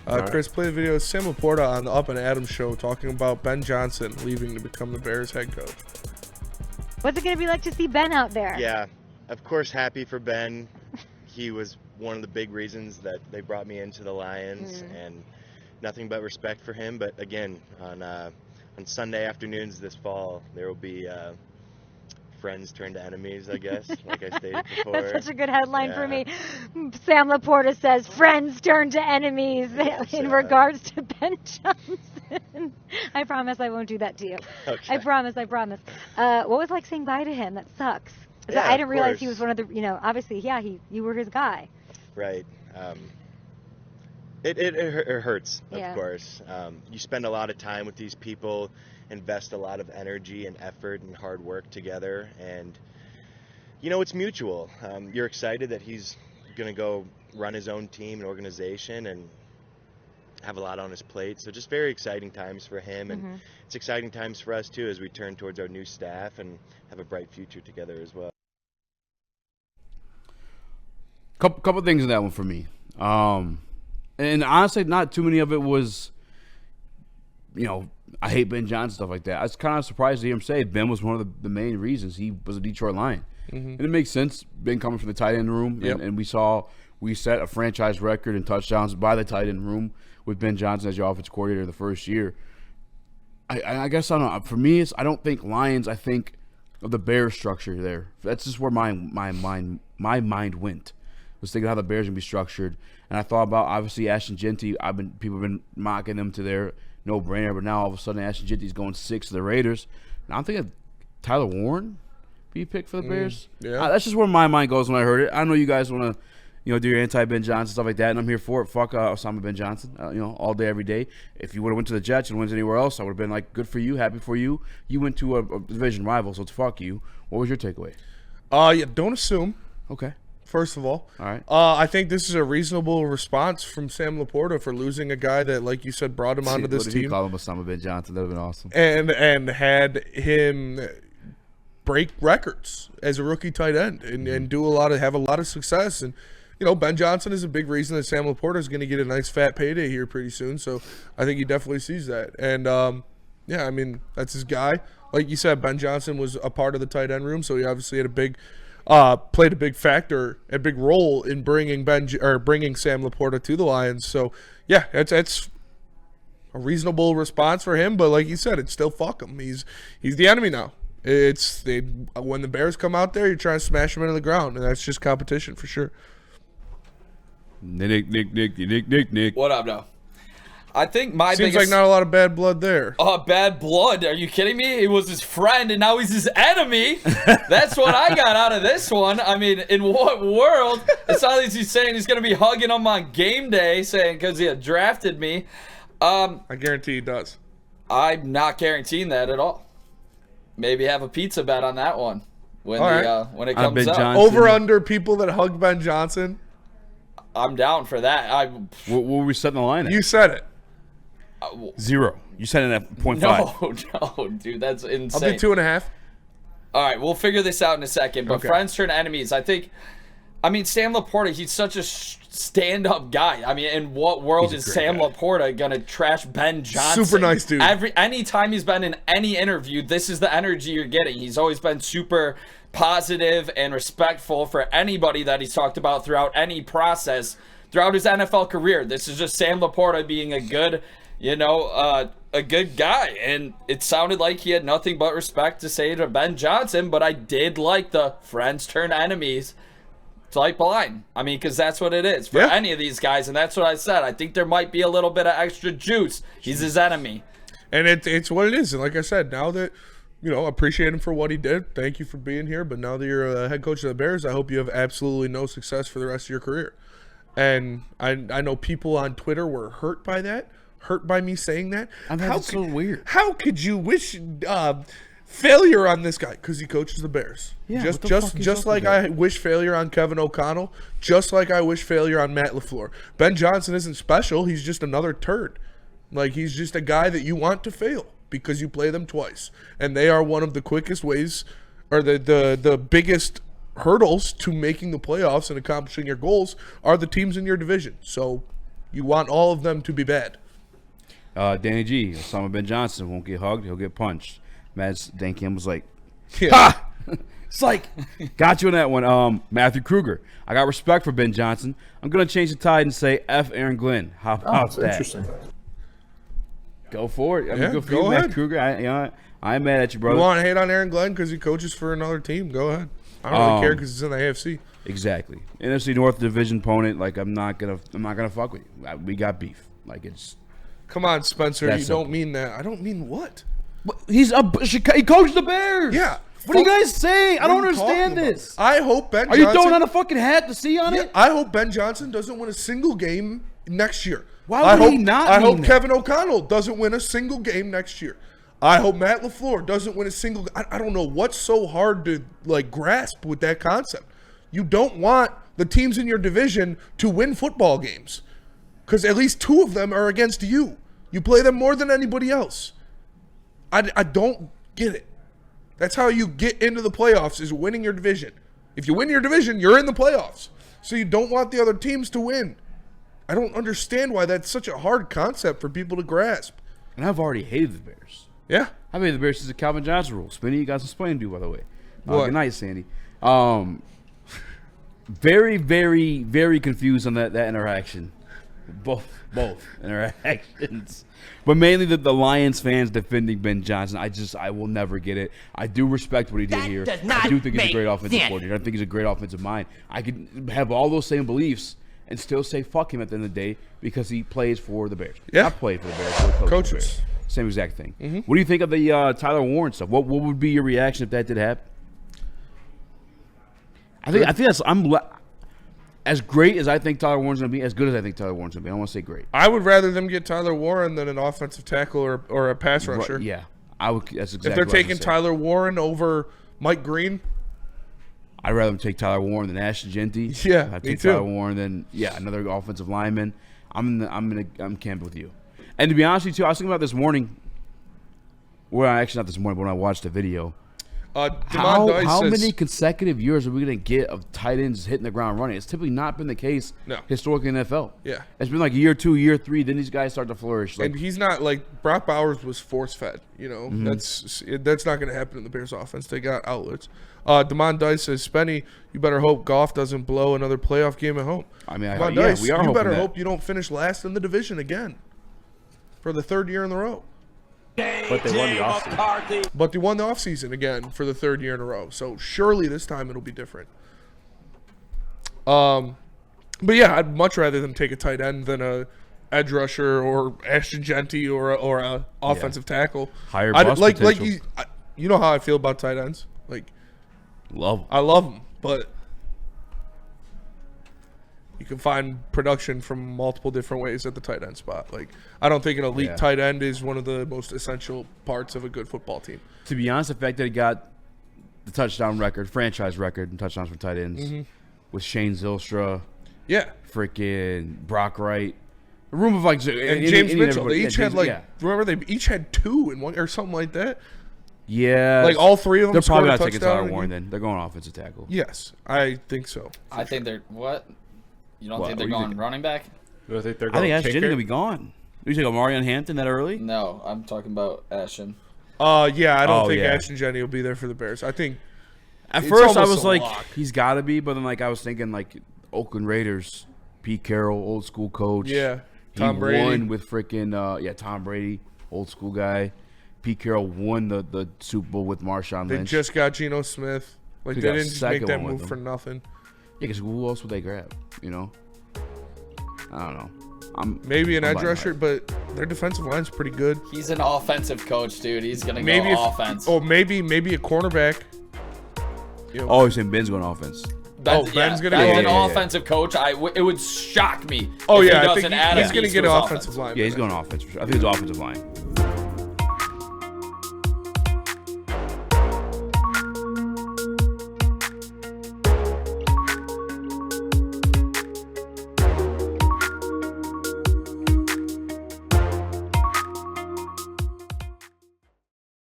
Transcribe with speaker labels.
Speaker 1: Chris, play the video of Sam Laporta on the Up and Adams show talking about Ben Johnson leaving to become the Bears head coach.
Speaker 2: What's it going to be like to see Ben out there?
Speaker 3: Yeah, of course, happy for Ben. He was one of the big reasons that they brought me into the Lions, and nothing but respect for him. But again, on Sunday afternoons this fall, there will be friends turn to enemies, I guess, like I stated before.
Speaker 2: That's such a good headline for me. Sam Laporta says, friends turn to enemies in regards to Ben Johnson. I promise I won't do that to you.
Speaker 3: Okay.
Speaker 2: I promise. What was it like saying bye to him? That sucks.
Speaker 3: Yeah,
Speaker 2: I didn't realize he was one of the, obviously, you were his guy.
Speaker 3: Right. It hurts, of course. You spend a lot of time with these people, invest a lot of energy and effort and hard work together, and it's mutual. You're excited that he's going to go run his own team and organization and have a lot on his plate, so just very exciting times for him, and it's exciting times for us too as we turn towards our new staff and have a bright future together as well.
Speaker 4: Couple things in that one for me, and honestly not too many of it was I hate Ben Johnson, stuff like that. I was kind of surprised to hear him say Ben was one of the main reasons he was a Detroit Lion. And it makes sense, Ben coming from the tight end room. And we set a franchise record in touchdowns by the tight end room with Ben Johnson as your offensive coordinator the first year. I guess I don't know. For me, I don't think Lions. I think of the Bears structure there. That's just where my mind went. Was thinking how the Bears would be structured. And I thought about, obviously, Ashton Jeanty. People have been mocking them to their no-brainer, but now all of a sudden Ashton Jeanty's going 6 to the Raiders. Now I'm thinking Tyler Warren be picked for the Bears. That's just where my mind goes when I heard it. I know you guys want to, do your anti-Ben Johnson stuff like that, and I'm here for it. Fuck Osama Ben Johnson, all day, every day. If you would have went to the Jets and went anywhere else, I would have been like, good for you, happy for you. You went to a division rival, so it's fuck you. What was your takeaway?
Speaker 1: Don't assume.
Speaker 4: Okay.
Speaker 1: First of all.
Speaker 4: right.
Speaker 1: I think this is a reasonable response from Sam Laporta for losing a guy that, like you said, brought him onto this team.
Speaker 4: You call him Osama Ben Johnson. That would have been awesome.
Speaker 1: And had him break records as a rookie tight end and have a lot of success. And Ben Johnson is a big reason that Sam Laporta is going to get a nice fat payday here pretty soon. So I think he definitely sees that. And that's his guy. Like you said, Ben Johnson was a part of the tight end room, so he obviously had played a big factor, a big role in bringing Sam Laporta to the Lions. So yeah, that's a reasonable response for him. But like you said, it's still fuck him. He's the enemy now. When the Bears come out there, you're trying to smash them into the ground, and that's just competition for sure.
Speaker 4: Nick.
Speaker 5: What up, now? I think my
Speaker 1: Seems like not a lot of bad blood there.
Speaker 5: Bad blood? Are you kidding me? He was his friend, and now he's his enemy. That's what I got out of this one. I mean, in what world? It's not like he's saying he's going to be hugging him on game day, saying because he had drafted me.
Speaker 1: I guarantee he does.
Speaker 5: I'm not guaranteeing that at all. Maybe have a pizza bet on that one when it comes out.
Speaker 1: Over under people that hug Ben Johnson.
Speaker 5: I'm down for that.
Speaker 4: What were we setting the line at?
Speaker 1: You said it.
Speaker 4: 0. You said it at 0.5.
Speaker 5: No, dude, that's insane.
Speaker 1: I'll do 2.5.
Speaker 5: All right, we'll figure this out in a second. But friends turn enemies. Sam Laporta, he's such a stand-up guy. I mean, in what world is Sam Laporta gonna trash Ben Johnson?
Speaker 1: Super nice dude.
Speaker 5: Anytime he's been in any interview, this is the energy you're getting. He's always been super positive and respectful for anybody that he's talked about throughout any process throughout his NFL career. This is just Sam Laporta being a good, a good guy. And it sounded like he had nothing but respect to say to Ben Johnson, but I did like the friends turn enemies type line. I mean, because that's what it is for any of these guys, and that's what I said. I think there might be a little bit of extra juice. He's his enemy.
Speaker 1: And it's what it is. And like I said, now that, appreciate him for what he did. Thank you for being here. But now that you're a head coach of the Bears, I hope you have absolutely no success for the rest of your career. And I know people on Twitter were hurt by that, hurt by me saying that.
Speaker 4: That's so weird.
Speaker 1: How could you wish failure on this guy? Because he coaches the Bears.
Speaker 4: Yeah,
Speaker 1: just like I wish failure on Kevin O'Connell, just like I wish failure on Matt LaFleur. Ben Johnson isn't special. He's just another turd. Like, he's just a guy that you want to fail because you play them twice. And they are one of the quickest ways, or the biggest hurdles to making the playoffs and accomplishing your goals are the teams in your division. So You want all of them to be bad.
Speaker 4: Danny G, Osama Ben Johnson won't get hugged, he'll get punched. Dan Kim was like,
Speaker 1: Yeah.
Speaker 4: ha! It's like, got you on that one. Matthew Kruger, I got respect for Ben Johnson. I'm going to change the tide and say F. Aaron Glenn. How about that?
Speaker 6: Interesting.
Speaker 4: Go for it. I mean,
Speaker 1: Yeah,
Speaker 4: good for
Speaker 1: go
Speaker 4: you,
Speaker 1: ahead.
Speaker 4: Matt Kruger. I ain't mad at you, brother.
Speaker 1: You want to hate on Aaron Glenn because he coaches for another team? Go ahead. I don't really care because he's in the AFC.
Speaker 4: Exactly. NFC North Division opponent. Like, I'm not gonna fuck with you. We got beef. Like, it's.
Speaker 1: Come on, Spencer.
Speaker 4: That's
Speaker 1: You
Speaker 4: simple.
Speaker 1: don't mean that. I don't mean what?
Speaker 4: He coached the Bears.
Speaker 1: Yeah.
Speaker 4: What are you guys saying? I don't
Speaker 1: What are you
Speaker 4: understand
Speaker 1: talking about?
Speaker 4: this.
Speaker 1: I hope Ben
Speaker 4: Are
Speaker 1: Johnson.
Speaker 4: you throwing on a fucking hat to see on
Speaker 1: Yeah,
Speaker 4: it?
Speaker 1: I hope Ben Johnson doesn't win a single game next year.
Speaker 4: Why
Speaker 1: I
Speaker 4: would
Speaker 1: hope,
Speaker 4: he not
Speaker 1: I
Speaker 4: mean
Speaker 1: hope
Speaker 4: that?
Speaker 1: Kevin O'Connell doesn't win a single game next year. I hope Matt LaFleur doesn't win a single. I don't know what's so hard to like grasp with that concept. You don't want the teams in your division to win football games because at least 2 of them are against you. You play them more than anybody else. I don't get it. That's how you get into the playoffs, is winning your division. If you win your division, you're in the playoffs. So you don't want the other teams to win. I don't understand why that's such a hard concept for people to grasp.
Speaker 4: And I've already hated the Bears.
Speaker 1: Yeah.
Speaker 4: I hated the Bears since the Calvin Johnson rule. Spinny, you got some explaining to do, by the way.
Speaker 1: What?
Speaker 4: Good night, Sandy. Very, very, very confused on that interaction. Both interactions. But mainly the Lions fans defending Ben Johnson. I will never get it. I do respect what he did here. I do think he's a great offensive coordinator. I think he's a great offensive mind. I could have all those same beliefs and still say fuck him at the end of the day because he plays for the Bears.
Speaker 1: Yeah.
Speaker 4: Not play for the Bears, but coach
Speaker 1: Coaches.
Speaker 4: for the Bears. Same exact thing. What do you think of the Tyler Warren stuff? What would be your reaction if that did happen? I think that's as great as I think Tyler Warren's going to be, as good as I think Tyler Warren's going to be. I don't want to say great.
Speaker 1: I would rather them get Tyler Warren than an offensive tackle or a pass rusher.
Speaker 4: Right, yeah, I would. That's exactly.
Speaker 1: If they're
Speaker 4: what I was
Speaker 1: taking
Speaker 4: gonna say.
Speaker 1: Tyler Warren over Mike Green,
Speaker 4: I'd rather them take Tyler Warren than Ashton Genty.
Speaker 1: Yeah,
Speaker 4: I'd
Speaker 1: me
Speaker 4: take
Speaker 1: too.
Speaker 4: Tyler Warren than another offensive lineman. I'm camping with you. And to be honest with you too, I was thinking about this morning. Well, actually not this morning, but when I watched the video. How many consecutive years are we going to get of tight ends hitting the ground running? It's typically not been the case historically in the NFL.
Speaker 1: Yeah.
Speaker 4: It's been like year 2, year 3, then these guys start to flourish. Like,
Speaker 1: and he's not like Brock Bowers was force fed. You know, that's not going to happen in the Bears offense. They got outlets. Damon Dice says, Spenny, you better hope Goff doesn't blow another playoff game at home.
Speaker 4: I mean,
Speaker 1: Damon
Speaker 4: yeah,
Speaker 1: Dice,
Speaker 4: we are
Speaker 1: you
Speaker 4: hoping
Speaker 1: better
Speaker 4: that.
Speaker 1: hope you don't finish last in the division again for the 3rd year in a row.
Speaker 6: But they won the offseason.
Speaker 1: But they won the offseason again for the 3rd year in a row. So surely this time it'll be different. But yeah, I'd much rather them take a tight end than a edge rusher or Ashton Genty or a offensive tackle.
Speaker 4: Higher
Speaker 1: I
Speaker 4: bust
Speaker 1: like
Speaker 4: potential.
Speaker 1: you know how I feel about tight ends. Like
Speaker 4: love.
Speaker 1: I love them, but you can find production from multiple different ways at the tight end spot. Like I don't think an elite tight end is one of the most essential parts of a good football team.
Speaker 4: To be honest, the fact that he got the touchdown record, franchise record in touchdowns for tight ends with Shane Zylstra, freaking Brock Wright, a room of like
Speaker 1: And James Mitchell. They each had remember they each had 2 in one or something like that.
Speaker 4: Yeah,
Speaker 1: Like all 3 of them.
Speaker 4: they're probably
Speaker 1: scored a
Speaker 4: not taking
Speaker 1: touchdown
Speaker 4: Tyler
Speaker 1: in a
Speaker 4: Warren.
Speaker 1: game?
Speaker 4: Then they're going offensive tackle.
Speaker 1: Yes, I think so.
Speaker 5: I think they're what? You don't
Speaker 4: What?
Speaker 5: think they're
Speaker 4: What do you
Speaker 5: going
Speaker 4: think?
Speaker 5: running back?
Speaker 6: I think they're
Speaker 4: I
Speaker 6: going
Speaker 4: think
Speaker 6: to
Speaker 4: Ashton gonna be gone. You take Omarion Hampton that early?
Speaker 5: No, I'm talking about Ashton.
Speaker 1: Yeah, I don't think
Speaker 4: yeah.
Speaker 1: Ashton Genty will be there for the Bears. I think
Speaker 4: At
Speaker 1: It's
Speaker 4: first, I
Speaker 1: almost
Speaker 4: was
Speaker 1: a
Speaker 4: like,
Speaker 1: lock.
Speaker 4: he's got to be, but then like I was thinking like Oakland Raiders, Pete Carroll, old school coach.
Speaker 1: Yeah,
Speaker 4: he
Speaker 1: Tom Brady.
Speaker 4: won with freaking Tom Brady, old school guy. Pete Carroll won the Super Bowl with Marshawn
Speaker 1: they
Speaker 4: Lynch.
Speaker 1: just got Geno Smith. Like
Speaker 4: They
Speaker 1: they
Speaker 4: got a
Speaker 1: didn't just make
Speaker 4: second
Speaker 1: that
Speaker 4: one with
Speaker 1: move for
Speaker 4: him.
Speaker 1: nothing.
Speaker 4: Yeah, because who else would they grab? You know, I don't know.
Speaker 1: Maybe an
Speaker 4: I'm
Speaker 1: edge
Speaker 4: buying
Speaker 1: rusher, but their defensive line's pretty good.
Speaker 5: He's an offensive coach, dude. He's gonna
Speaker 1: Maybe
Speaker 5: go offense.
Speaker 1: maybe a cornerback. You know,
Speaker 4: Oh, you're saying Ben's going offense.
Speaker 5: Ben's
Speaker 1: Ben's gonna
Speaker 5: Ben's
Speaker 1: go-
Speaker 5: an
Speaker 4: Yeah.
Speaker 5: offensive coach. It would shock me.
Speaker 1: Oh
Speaker 5: if
Speaker 1: yeah,
Speaker 5: he
Speaker 1: I
Speaker 5: doesn't
Speaker 1: think
Speaker 5: add
Speaker 1: he's
Speaker 5: a
Speaker 1: gonna
Speaker 5: piece
Speaker 1: get
Speaker 5: to
Speaker 1: an
Speaker 5: his
Speaker 1: offensive line.
Speaker 4: Yeah, he's going offense for sure. I think it's offensive line.